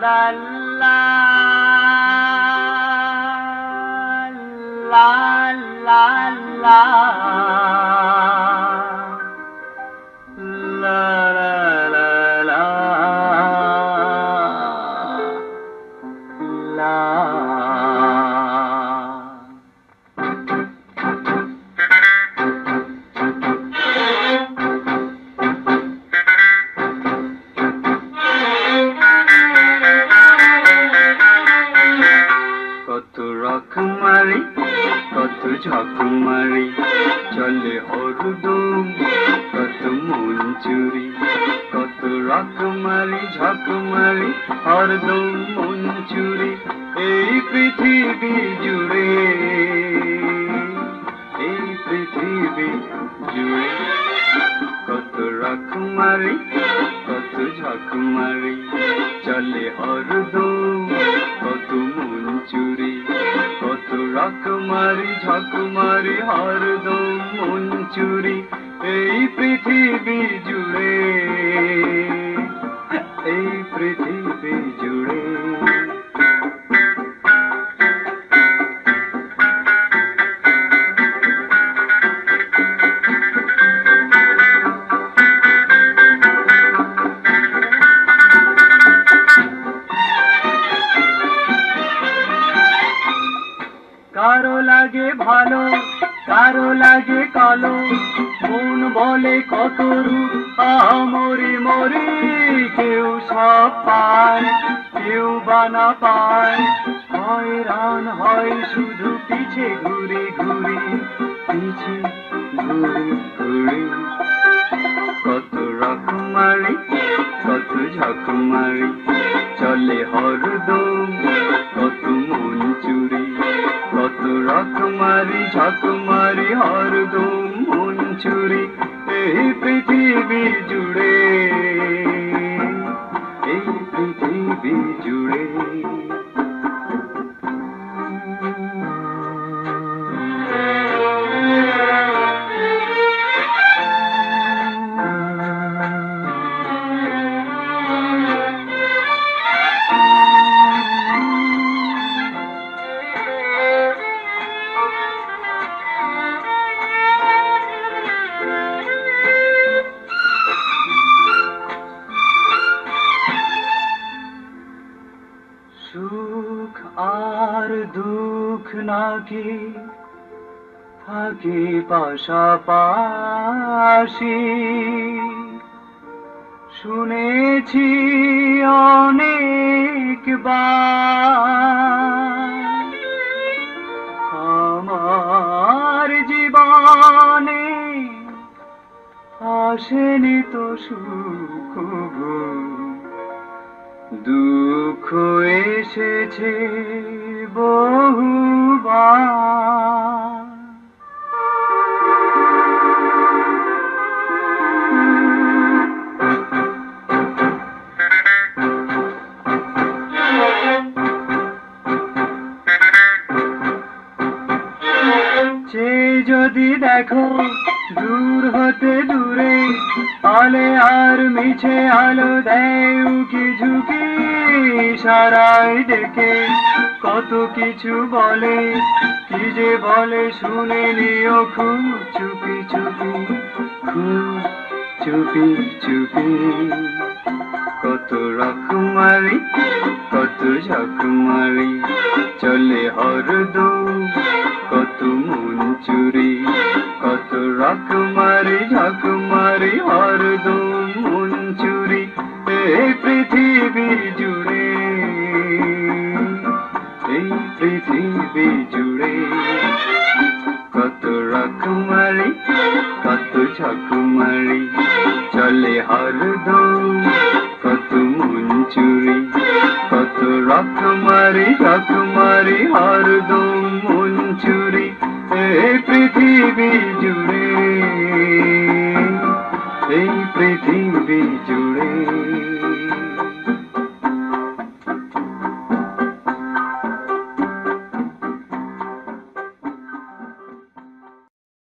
la la la la la la la la la কত রকমারি কত ঝকমারি চলে হরদম কত মন চুরি কত রকমারি ঝকমারি হরদম মন চুরি এই পৃথিবী জুড়ে এই পৃথিবী জুড়ে কত রকমারি কত ঝকমারি চলে হরদম কত মন চুরি কত রকমারি ঝকমারি হরদম মন চুরি এই পৃথিবী জুড়ে এই পৃথিবী জুড়ে কারো লাগে ভালো কারো লাগে কালো মন বলে কত রূপ মরি মরি কেউ সব পায় কেউ বানা পায় হয়রান হয় শুধু পিছে ঘুরে ঘুরে পিছে ঘুরে ঘুরে কত রকমারি কত ঝকমারি চলে হরদম কত মন চুরি কত রকমারি ঝকমারি হরদম মন চুরি এই পৃথিবী জুড়ে এই পৃথিবী জুড়ে সুখ আর দুঃখ নাকি থাকে পাশাপাশি শুনেছি অনেকবার আমার জীবনে আসেনি তো সুখ দুঃখ এসেছে বহুবার চেয়ে যদি দেখো দূর হতে দূরে আলে আর মিছে আলো দেয় উকি ঝুঁকি সারাই ডেকে কত কিছু বলে কি যে বলে শুনে নিও খুব চুপি চুপি খুব চুপি চুপি কত রকমারি কত ঝকমারি চলে হরদম কত মন চুরি কত রকমারি ঝকমারি হরদম মন চুরি এই পৃথিবী জুড়ে এই পৃথিবী জুড়ে কত রকমারি কত ঝকমারি চলে হরদম কত মন চুরি কত রকমারি ঝকমারি